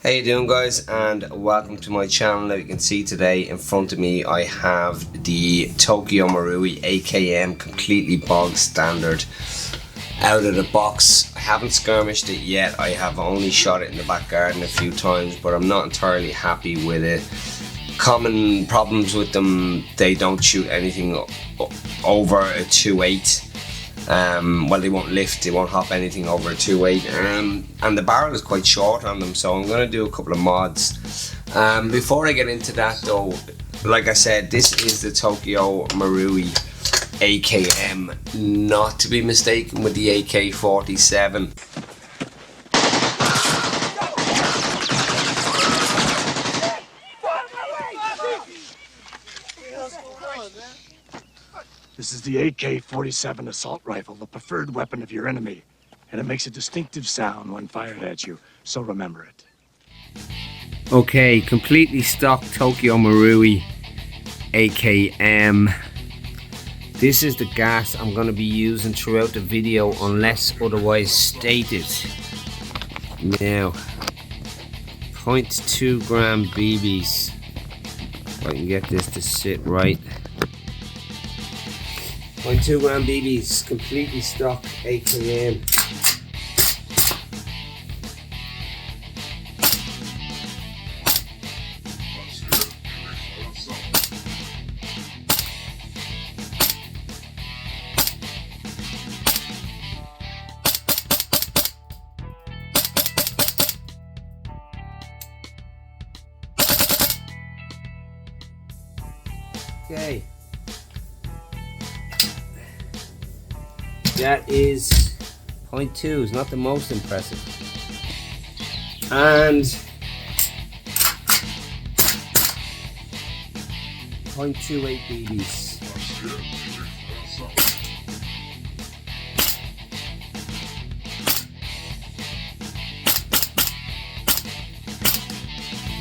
How you doing, guys, and welcome to my channel. Now you can see today in front of me I have the Tokyo Marui AKM, completely bog standard, out of the box. I haven't skirmished it yet. I have only shot it in the back garden a few times, but I'm not entirely happy with it. Common problems with them: they don't shoot anything over a 2.8. Well, they won't lift, they won't hop anything over a 2.8, and the barrel is quite short on them, so I'm going to do a couple of mods. Before I get into that though, like I said, this is the Tokyo Marui AKM, not to be mistaken with the AK-47. This is the AK-47 assault rifle, the preferred weapon of your enemy, and it makes a distinctive sound when fired at you, so remember it. Okay, completely stock Tokyo Marui AKM. This is the gas I'm going to be using throughout the video unless otherwise stated. Now, 0.2 gram BBs. If I can get this to sit right. 0.2 gram BBs, completely stock AKM. Okay. That is 0.2, is not the most impressive. And 0.28 BBs.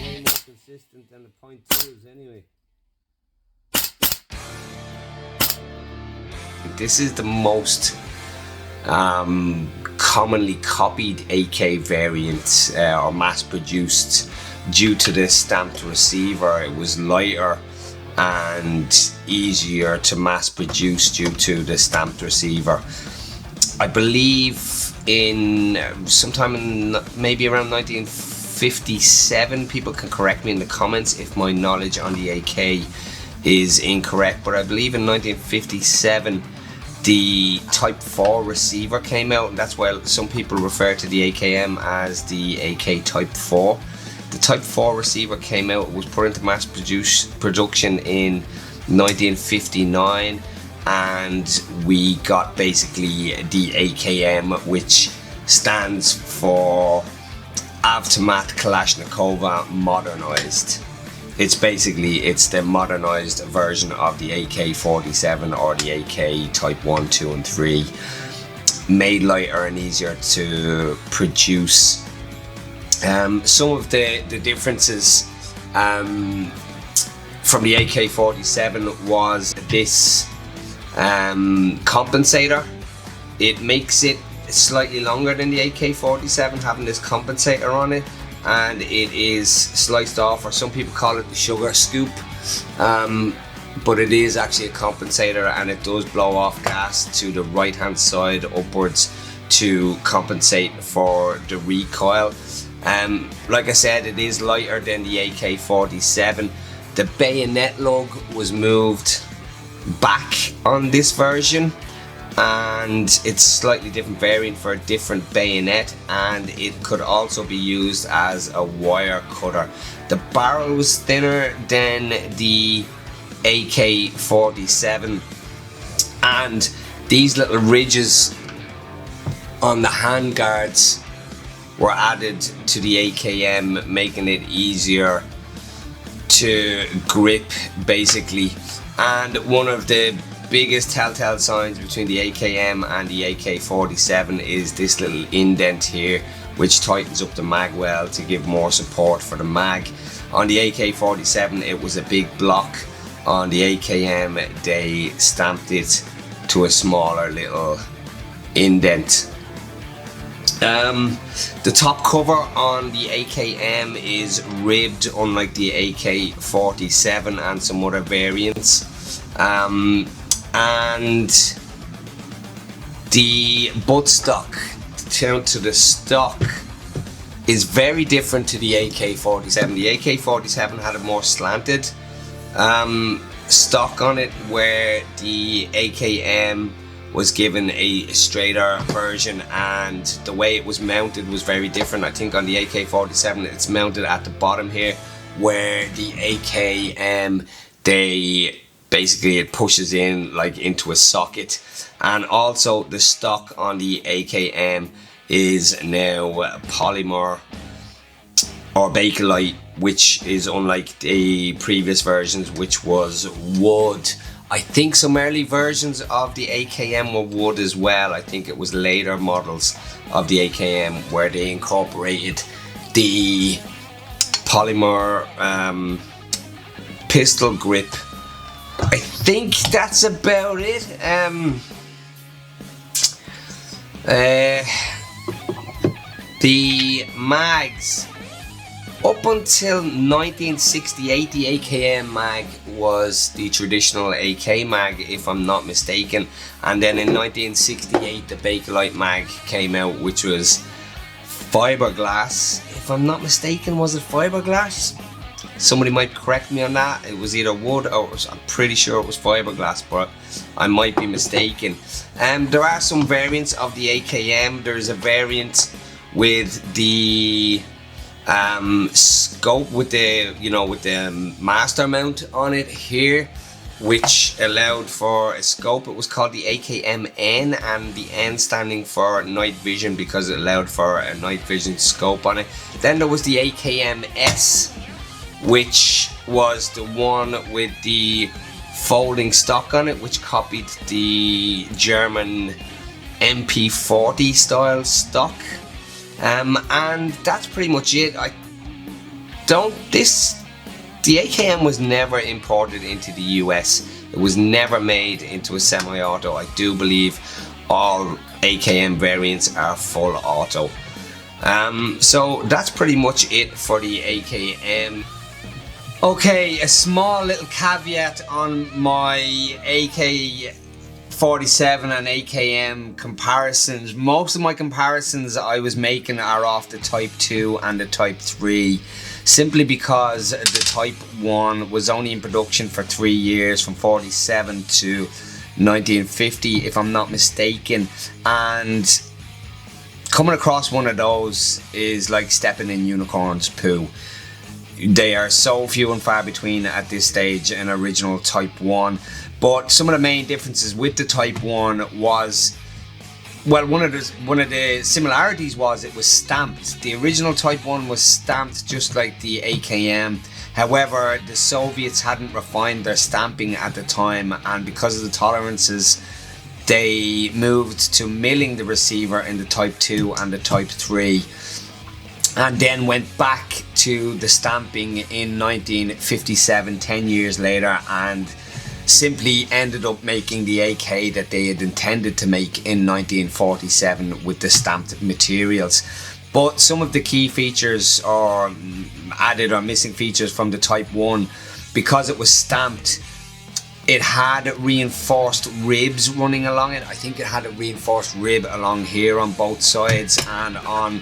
Way more consistent than the 0.2s anyway. This is the most commonly copied AK variant or mass produced due to the stamped receiver. It was lighter and easier to mass produce due to the stamped receiver. I believe in sometime in maybe around 1957, people can correct me in the comments if my knowledge on the AK is incorrect, but I believe in 1957 the Type 4 receiver came out, and that's why some people refer to the AKM as the AK Type 4. The Type 4 receiver came out, was put into mass production in 1959, and we got basically the AKM, which stands for Avtomat Kalashnikova Modernized. It's the modernized version of the AK-47 or the AK Type 1, 2 and 3, made lighter and easier to produce. Some of the differences from the AK-47 was this compensator. It makes it slightly longer than the AK-47, having this compensator on it, and it is sliced off, or some people call it the sugar scoop, but it is actually a compensator, and it does blow off gas to the right hand side upwards to compensate for the recoil. Like I said, it is lighter than the AK-47. The bayonet lug was moved back on this version, and it's slightly different variant for a different bayonet, and it could also be used as a wire cutter. The barrel was thinner than the AK-47, and these little ridges on the handguards were added to the AKM, making it easier to grip basically. And one of the biggest telltale signs between the AKM and the AK-47 is this little indent here, which tightens up the mag well to give more support for the mag. On the AK-47 it was a big block. On the AKM they stamped it to a smaller little indent. The top cover on the AKM is ribbed, unlike the AK-47 and some other variants. And the buttstock, down to the stock, is very different to the AK-47. The AK-47 had a more slanted stock on it, where the AKM was given a straighter version, and the way it was mounted was very different. I think on the AK-47 it's mounted at the bottom here, where the AKM, it pushes in like into a socket. And also the stock on the AKM is now polymer or Bakelite, which is unlike the previous versions, which was wood. I think some early versions of the AKM were wood as well. I think it was later models of the AKM where they incorporated the polymer pistol grip. I think that's about it. The mags. Up until 1968, the AKM mag was the traditional AK mag, if I'm not mistaken. And then in 1968, the Bakelite mag came out, which was fiberglass. If I'm not mistaken, was it fiberglass? Somebody might correct me on that. It was either wood or I'm pretty sure it was fiberglass, but I might be mistaken. There are some variants of the AKM. There's a variant with the scope with the master mount on it here, which allowed for a scope. It was called the AKM-N, and the N standing for night vision because it allowed for a night vision scope on it. Then there was the AKM-S, which was the one with the folding stock on it, which copied the German MP40 style stock. And that's pretty much it. The AKM was never imported into the US. It was never made into a semi-auto. I do believe all AKM variants are full auto. So that's pretty much it for the AKM. Okay, a small little caveat on my AK-47 and AKM comparisons. Most of my comparisons I was making are off the Type 2 and the Type 3, simply because the Type 1 was only in production for 3 years, from 47 to 1950 if I'm not mistaken, and coming across one of those is like stepping in unicorn's poo. They are so few and far between at this stage, an original Type 1. But some of the main differences with the Type 1 was, well, one of the similarities was it was stamped. The original Type 1 was stamped just like the AKM. However, the Soviets hadn't refined their stamping at the time, and because of the tolerances, they moved to milling the receiver in the Type 2 and the Type 3. And then went back to the stamping in 1957, 10 years later, and simply ended up making the AK that they had intended to make in 1947 with the stamped materials. But some of the key features, or added or missing features from the Type 1, because it was stamped, it had reinforced ribs running along it. I think it had a reinforced rib along here on both sides, and on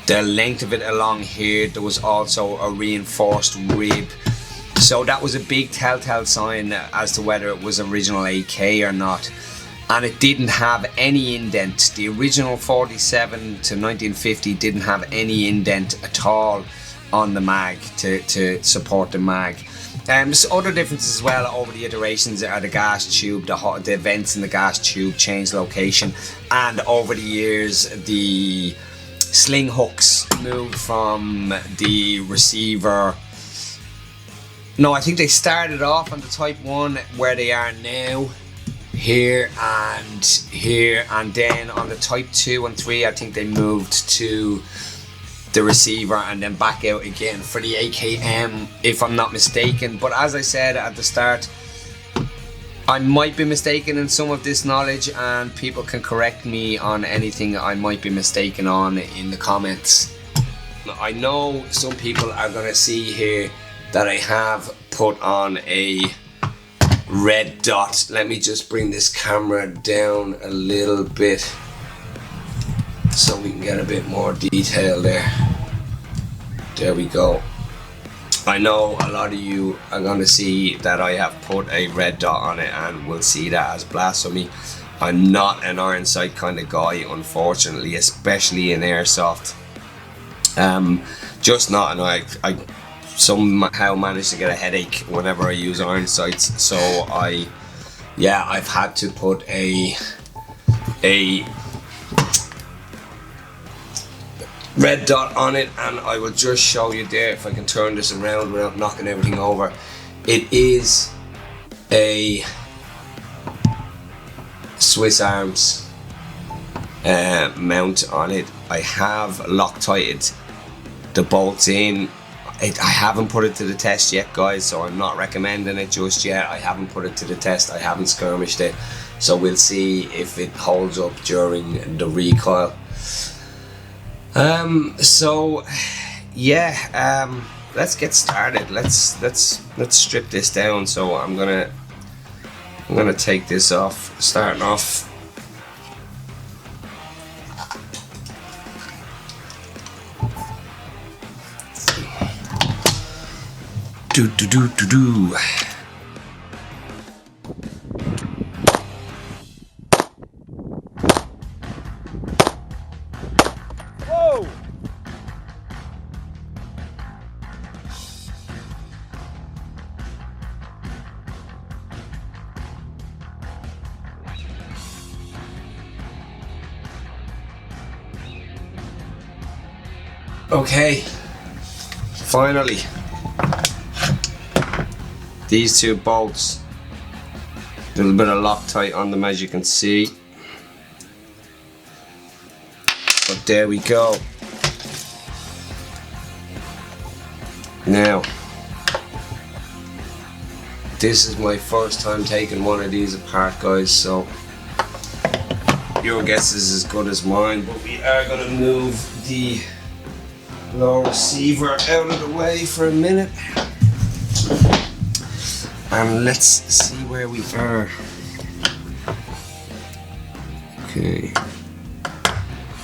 the length of it along here there was also a reinforced rib. So that was a big telltale sign as to whether it was original AK or not. And it didn't have any indent. The original 47 to 1950 didn't have any indent at all on the mag to support the mag. There's other differences as well over the iterations are the gas tube, the vents in the gas tube changed location, and over the years the sling hooks moved from the receiver. No, I think they started off on the Type 1 where they are now, here, and then on the Type 2 and 3 I think they moved to the receiver and then back out again for the AKM, if I'm not mistaken. But as I said at the start, I might be mistaken in some of this knowledge, and people can correct me on anything I might be mistaken on in the comments. I know some people are going to see here that I have put on a red dot. Let me just bring this camera down a little bit so we can get a bit more detail there. There we go. I know a lot of you are going to see that I have put a red dot on it and will see that as blasphemy. I'm not an iron sight kind of guy, unfortunately, especially in airsoft. Just not, and I somehow managed to get a headache whenever I use iron sights, so I've had to put a red dot on it, and I will just show you there if I can turn this around without knocking everything over. It is a Swiss Arms mount on it. I have Loctited the bolts in. I haven't put it to the test yet, guys, so I'm not recommending it just yet. I haven't put it to the test. I haven't skirmished it, so we'll see if it holds up during the recoil. Let's get started. Let's strip this down. So I'm gonna take this off, starting off. Do. Whoa! Okay, finally. These two bolts, a little bit of Loctite on them, as you can see. But there we go. Now, this is my first time taking one of these apart, guys, so your guess is as good as mine. But we are going to move the lower receiver out of the way for a minute. And let's see where we are. Okay.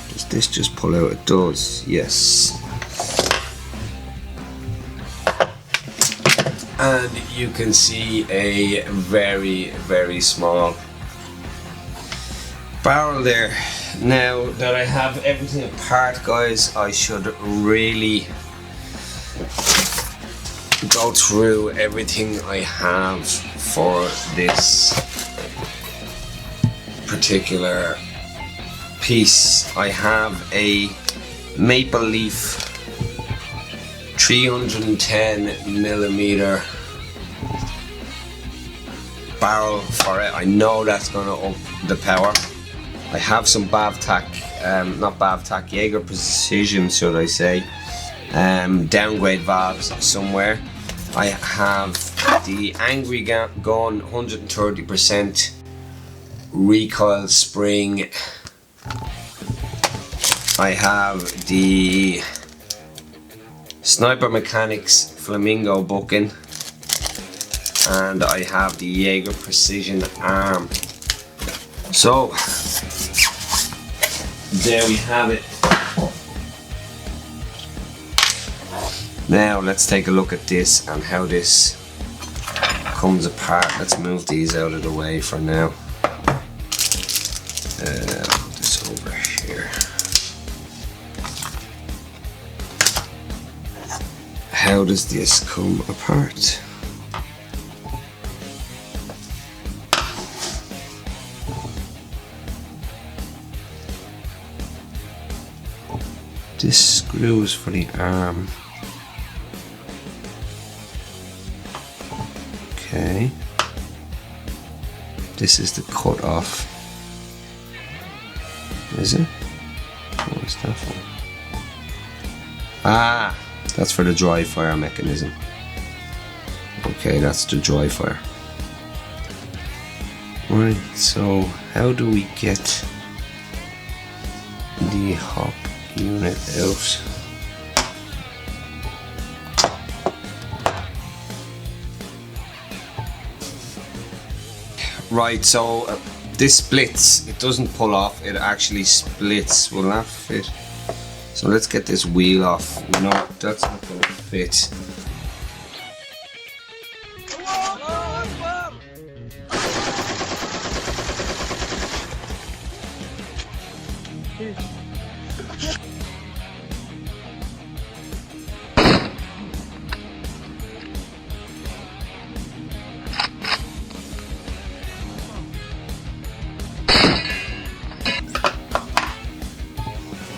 Does this just pull out? It does, yes. And you can see a very, very small barrel there. Now that I have everything apart, guys, I should really go through everything I have for this particular piece. I have a Maple Leaf 310mm barrel for it. I know that's going to up the power. I have some Jaeger Precision, should I say, downgrade valves somewhere. I have the Angry Gun 130% recoil spring. I have the Sniper Mechanics Flamingo bucking, and I have the Jaeger Precision arm. So there we have it. Now let's take a look at this and how this comes apart. Let's move these out of the way for now. Put this over here. How does this come apart? This screw is for the arm. Okay. This is the cut off. Is it? What is that for? Ah, that's for the dry fire mechanism. Okay, that's the dry fire. Right, so how do we get the hop unit out? Right, so this splits. It doesn't pull off, it actually splits. Will that fit? So let's get this wheel off. No, that's not going to fit.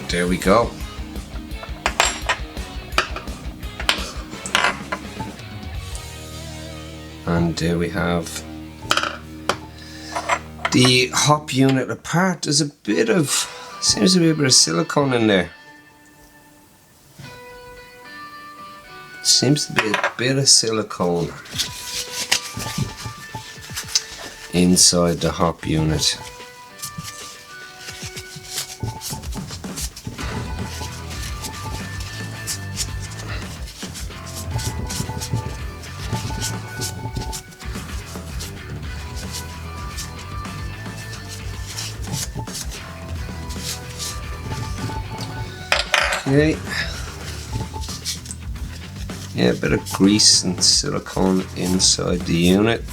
There we go. And there we have the hop unit apart. There's a bit of, seems to be a bit of silicone in there. Seems to be a bit of silicone inside the hop unit. Okay. Yeah, a bit of grease and silicone inside the unit.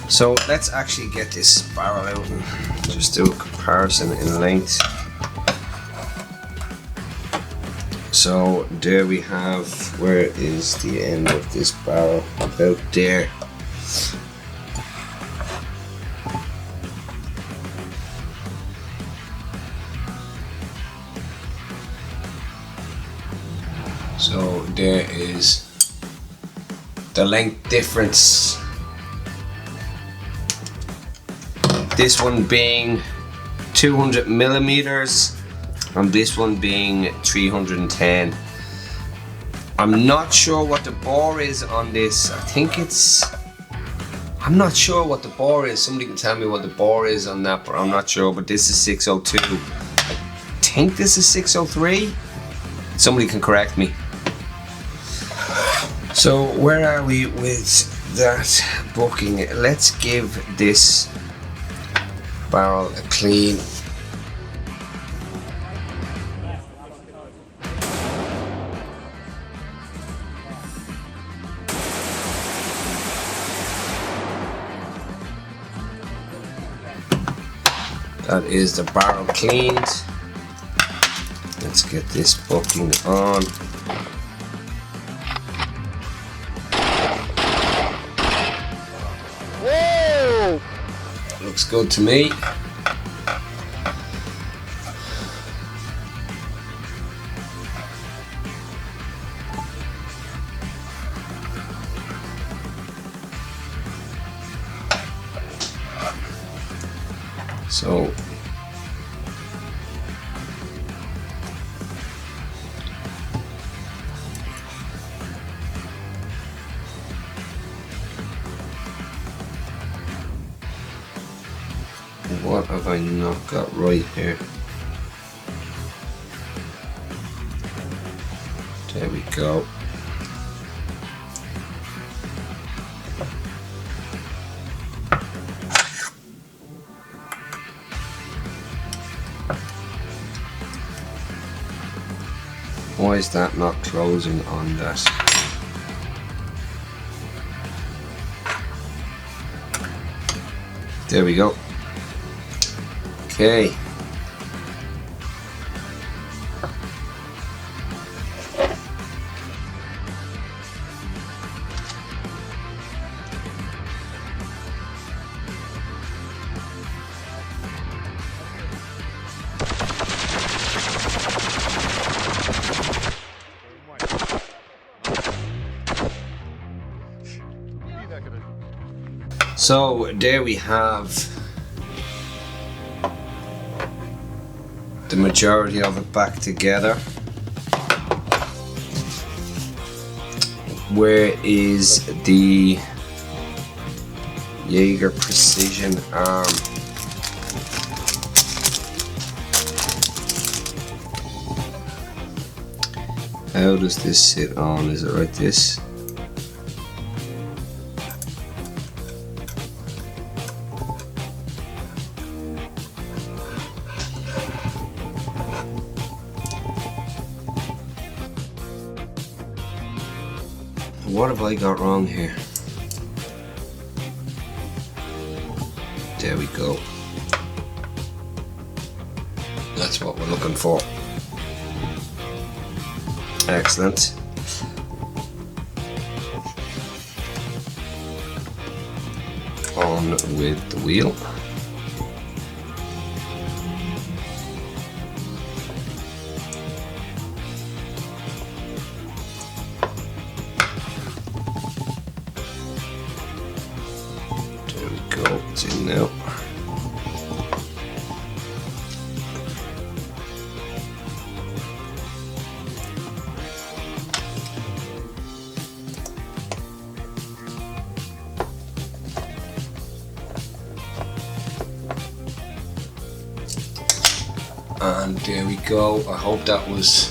So let's actually get this barrel out and just do a comparison in length. So there we have, where is the end of this barrel? About there. So there is the length difference. This one being 200 millimeters and this one being 310. I'm not sure what the bore is on this. I think it's, I'm not sure what the bore is. Somebody can tell me what the bore is on that, but I'm not sure. But this is 602. I think this is 603. Somebody can correct me. So where are we with that booking? Let's give this barrel a clean. That is the barrel cleaned. Let's get this booking on. Whoa! Looks good to me. So what have I not got right here? There we go. Why is that not closing on that? There we go. Okay. So there we have the majority of it back together. Where is the Jaeger Precision Arm. How does this sit on? Is it like this? What have I got wrong here? There we go. That's what we're looking for. Excellent. On with the wheel. There we go, it's in now. And there we go. I hope that was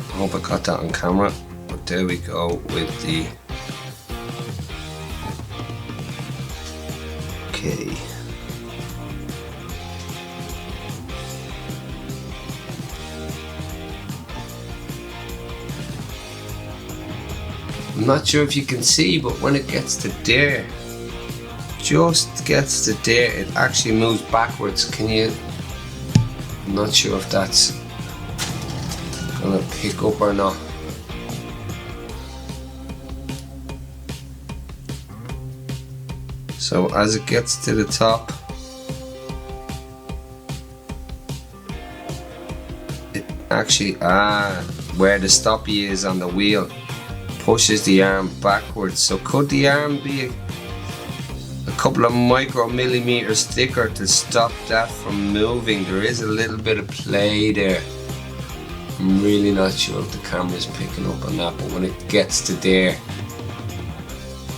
I hope I got that on camera. But there we go with the okay. I'm not sure if you can see, but when it gets to there, just gets to there, it actually moves backwards. Can you? I'm not sure if that's gonna pick up or not. So as it gets to the top, it actually, where the stoppy is on the wheel, pushes the arm backwards. So could the arm be a couple of micromillimeters thicker to stop that from moving? There is a little bit of play there. I'm really not sure if the camera's picking up on that, but when it gets to there,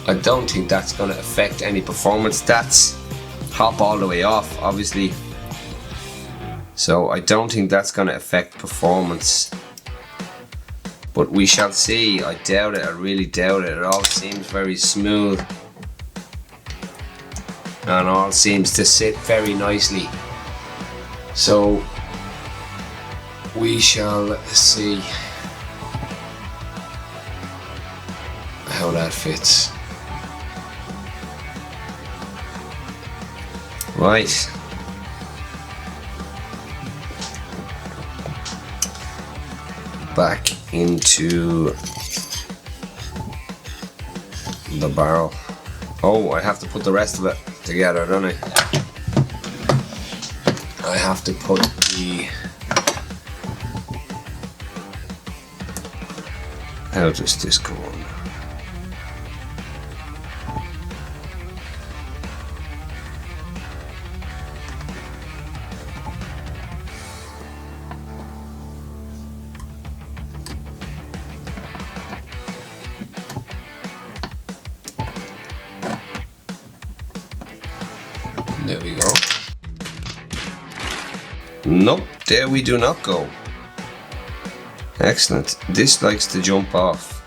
I don't think that's going to affect any performance stats. Hop all the way off, obviously. So I don't think that's going to affect performance. But we shall see. I doubt it. I really doubt it. It all seems very smooth. And all seems to sit very nicely. So we shall see how that fits. Right. Back into the barrel. Oh, I have to put the rest of it together, don't I? I have to put the... How does this go on? There we go. Nope, there we do not go. Excellent. This likes to jump off.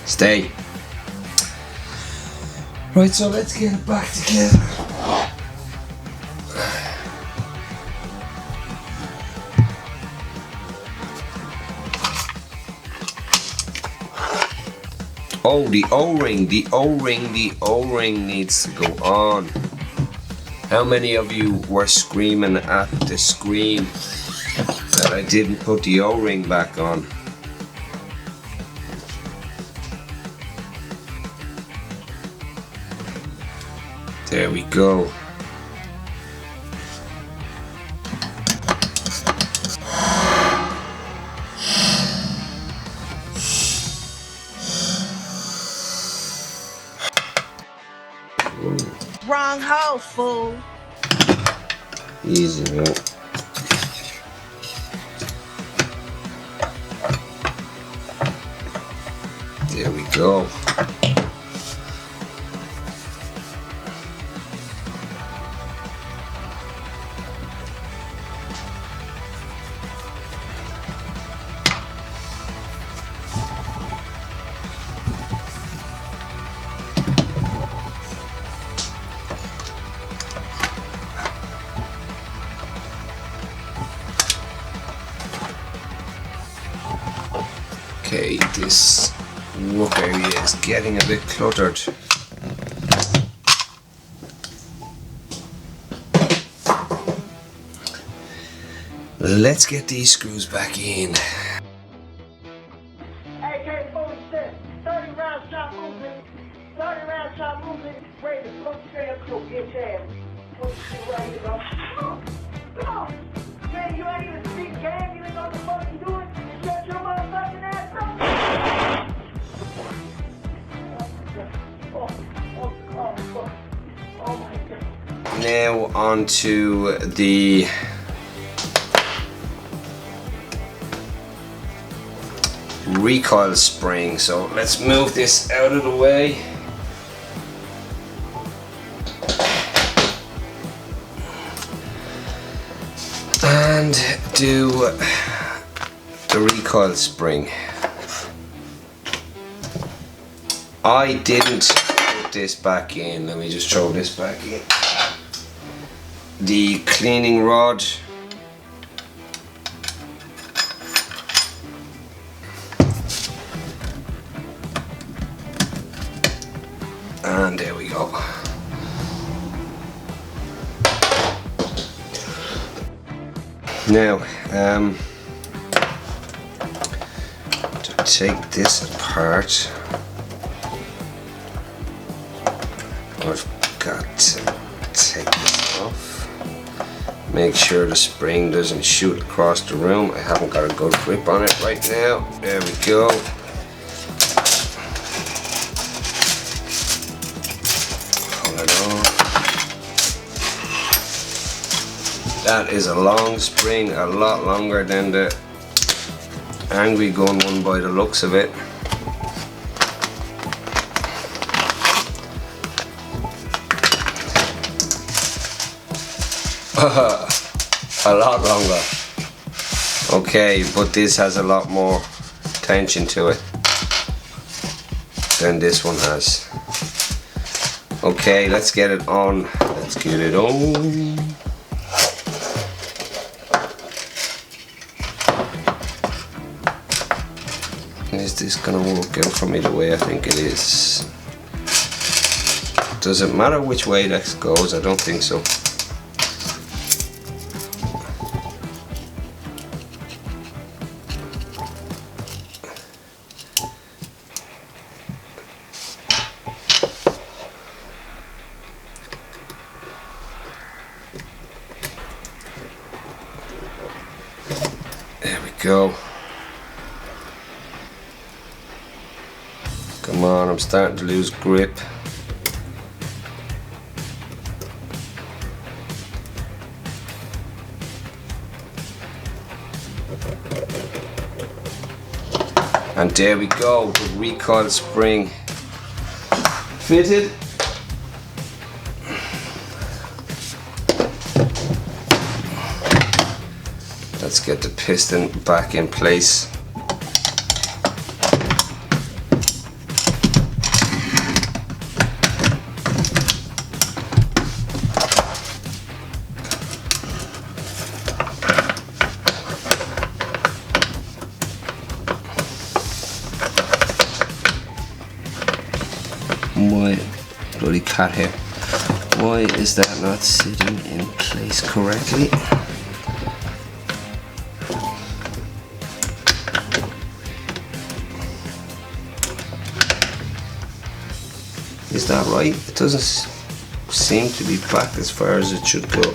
Stay. Right, so let's get it back together. Oh, the O-ring needs to go on. How many of you were screaming at the screen that I didn't put the O-ring back on? There we go. wrong hole, fool. Easy, man. There we go. Okay, this work area is getting a bit cluttered. Let's get these screws back in. AK-47, 30 round shot movement, 30 round shot movement, ready to blow straight up your bitch ass. What you see right here, bro? Come on! Man, you ain't even speak game, you ain't know what the fuck you doing. Shut your motherfucking ass up! Oh my God. Now on to the recoil spring. So let's move this out of the way. And do the recoil spring. I didn't put this back in. Let me just throw this back in. The cleaning rod. And there we go. Now, to take this apart, I've got to take this off. Make sure the spring doesn't shoot across the room. I haven't got a good grip on it right now. There we go. Pull it off. That is a long spring, a lot longer than the Angry Gun one by the looks of it. A lot longer. Okay, but this has a lot more tension to it than this one has. Okay, let's get it on. Let's get it on. Is this gonna work out for me the way I think it is? Does it matter which way that goes? I don't think so. There we go. Come on, I'm starting to lose grip. And there we go, the recoil spring fitted. Let's get the piston back in place. Why, bloody cat hair, why is that not sitting in place correctly? Is that right? It doesn't seem to be back as far as it should go.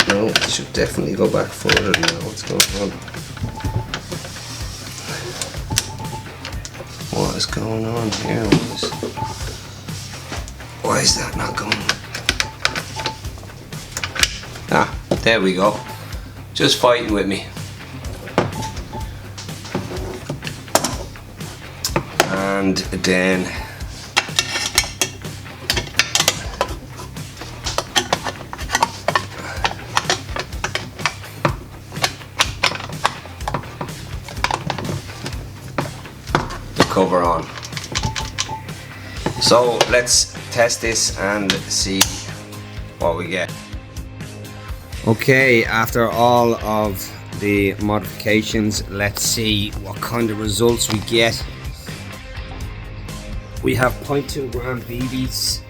No, it should definitely go back further than that. What's going on? What is going on here? Why is that not going? Ah, there we go. Just fighting with me. And then the cover on. So let's test this and see what we get. Okay, after all of the modifications, let's see what kind of results we get. We have 0.2 gram BBs.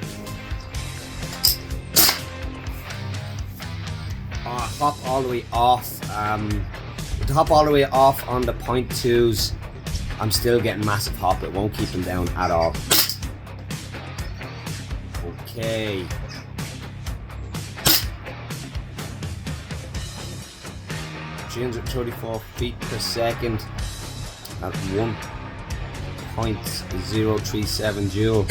Hop all the way off. To hop all the way off on the 0.2s, I'm still getting massive hop. It won't keep them down at all. Okay. .34 feet per second at 1.037 joule.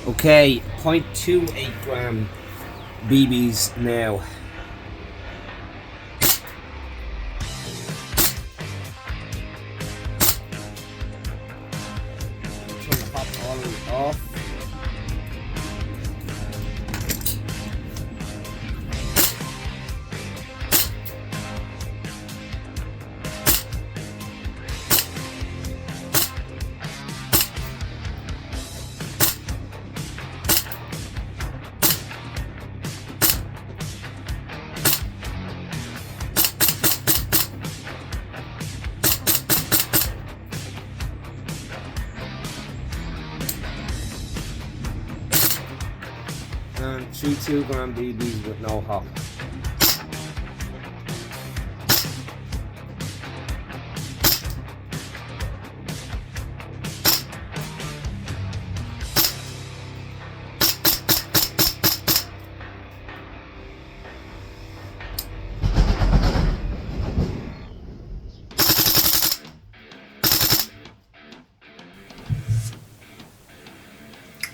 Okay, 0.28 gram BBs now. Turn the hop all the way off. And 2 gram BBs with no hop.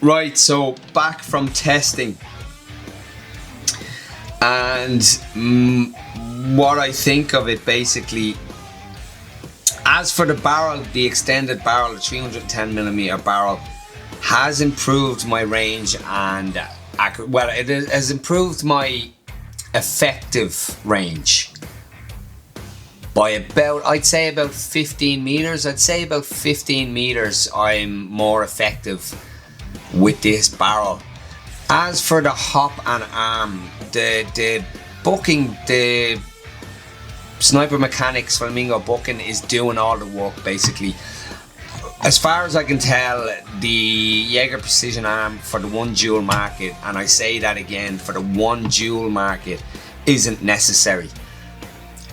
Right, so back from testing, and what I think of it basically, as for the barrel, the extended barrel, the 310mm barrel has improved my range and well, it has improved my effective range by about, I'd say about 15 meters. I'd say about 15 meters I'm more effective with this barrel. As for the hop and arm, the bucking, the Sniper Mechanics Flamingo bucking is doing all the work basically. As far as I can tell, the Jaeger Precision Arm for the 1 joule market, and I say that again, for the 1 joule market, isn't necessary.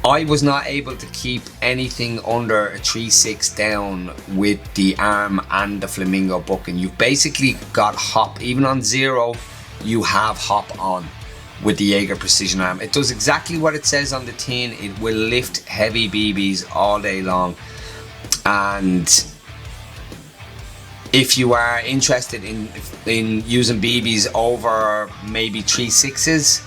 I was not able to keep anything under a 3.6 down with the arm and the Flamingo bucking. You've basically got hop. Even on 0, you have hop on with the Jaeger Precision Arm. It does exactly what it says on the tin. It will lift heavy BBs all day long. And if you are interested in using BBs over maybe 3.6s,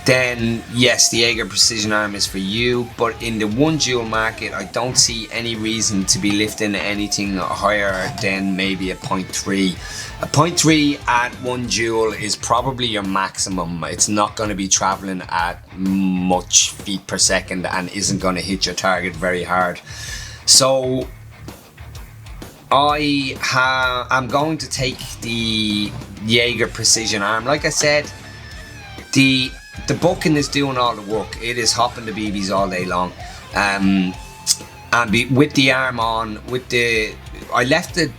then yes, the Jaeger Precision Arm is for you. But in the 1 joule market, I don't see any reason to be lifting anything higher than maybe a 0.3. A 0.3 at 1 joule is probably your maximum. It's not going to be traveling at much feet per second and isn't going to hit your target very hard. So I'm going to take the Jaeger Precision Arm. Like I said, the bucking is doing all the work. It is hopping the BBs all day long. And with the arm on, I left the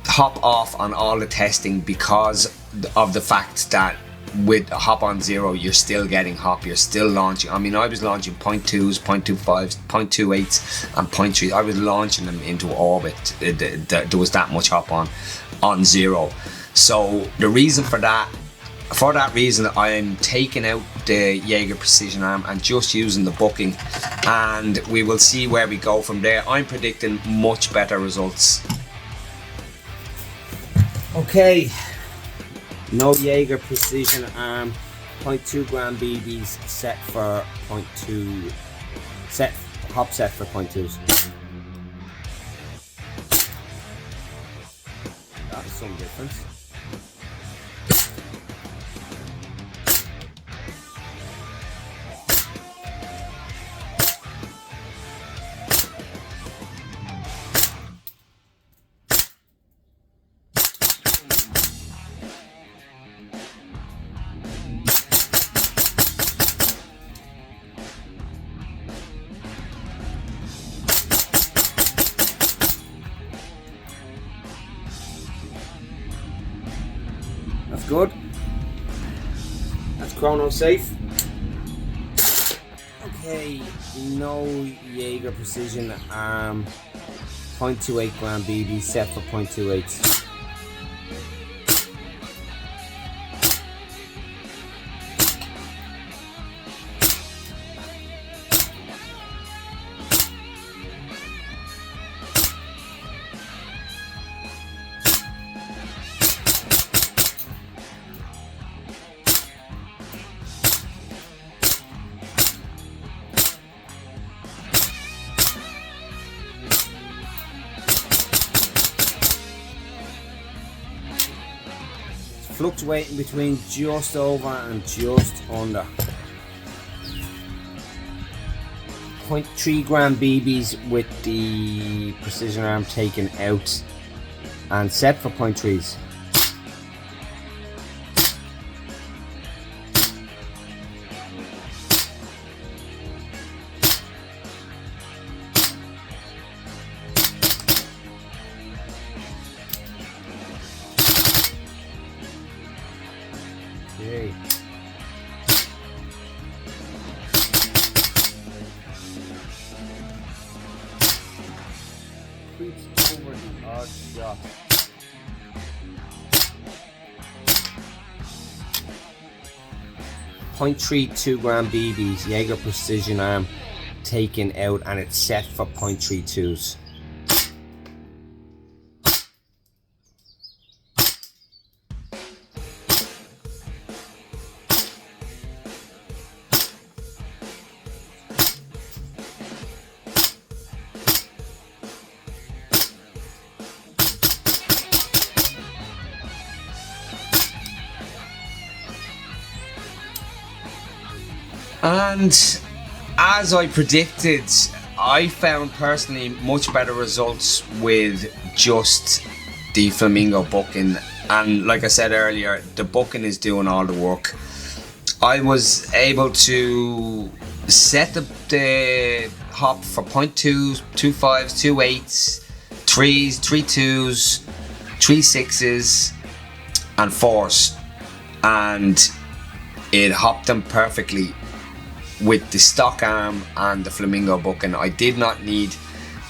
hop off on all the testing because of the fact that with a hop on zero, you're still getting hop, you're still launching. I mean, I was launching 0.2s, 0.25s, 0.28s and 0.3. I was launching them into orbit. There was that much hop on zero. So the reason for that reason, I'm taking out the Jaeger Precision Arm and just using the bucking, and we will see where we go from there. I'm predicting much better results. Okay, no Jaeger Precision Arm, 0.2 gram BBs set for 0.2, hop set for 0.2s. That's some difference. That's good. That's chrono safe. Okay, no Jaeger Precision Arm, 0.28 gram BB set for 0.28. Fluctuating between just over and just under. 0.3 gram BBs with the Precision Arm taken out and set for 0.3s. Okay. Creeps over the odd shot. .32 gram BBs, Jaeger Precision Arm taken out, and it's set for 0.32s. And as I predicted, I found personally much better results with just the Flamingo bucking, and like I said earlier, the bucking is doing all the work. I was able to set the hop for 0.2s, 2.5s, 2.8s, 3s, 3.2s, 3.6s and 4s, and it hopped them perfectly with the stock arm and the Flamingo bucking. I did not need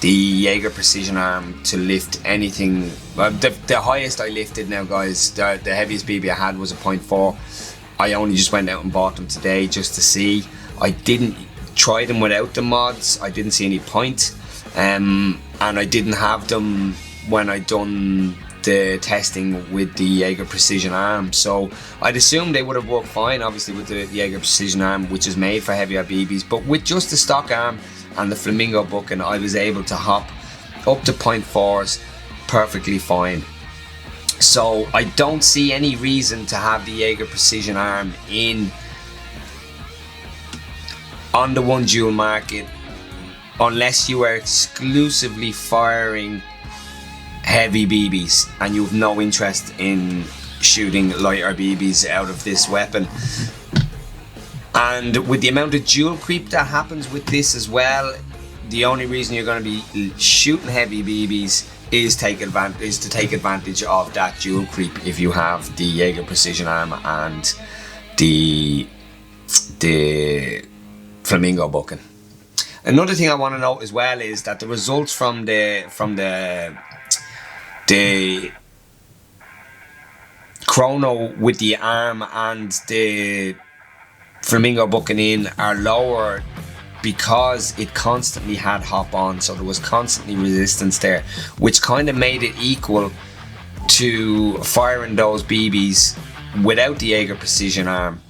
the Jaeger Precision Arm to lift anything. The highest I lifted now, guys, the heaviest BB I had was a 0.4. I only just went out and bought them today just to see. I didn't try them without the mods. I didn't see any point, and I didn't have them when I done the testing with the Jaeger Precision Arm, so I'd assume they would have worked fine, obviously, with the Jaeger Precision Arm, which is made for heavier BBs. But with just the stock arm and the Flamingo bucking, I was able to hop up to 0.4s perfectly fine. So I don't see any reason to have the Jaeger Precision Arm on the one dual market unless you are exclusively firing heavy BBs and you have no interest in shooting lighter BBs out of this weapon. And with the amount of dual creep that happens with this as well, the only reason you're going to be shooting heavy BBs is to take advantage of that dual creep if you have the Jaeger Precision Arm and the flamingo bucking. Another thing I want to note as well is that the results from the chrono with the arm and the flamingo bucking in are lower because it constantly had hop on, so there was constantly resistance there, which kind of made it equal to firing those BBs without the Jaeger precision arm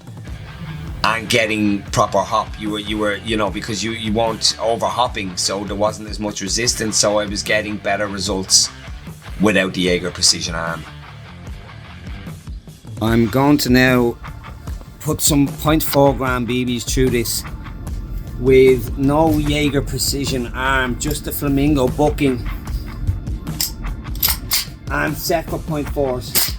and getting proper hop. You were you know, because you weren't over hopping, so there wasn't as much resistance, so I was getting better results without the Jaeger precision arm. I'm going to now put some 0.4 gram BBs through this with no Jaeger precision arm, just the flamingo bucking and set for 0.4s.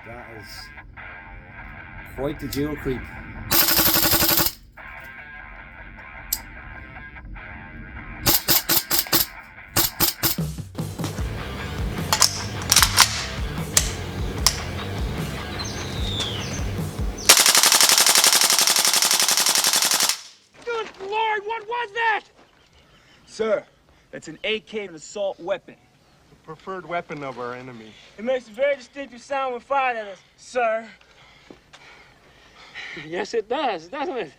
That is quite the dual creep. Lord, what was that? Sir, that's an AK, an assault weapon. The preferred weapon of our enemy. It makes a very distinctive sound when fired at us, sir. Yes, it does, doesn't it?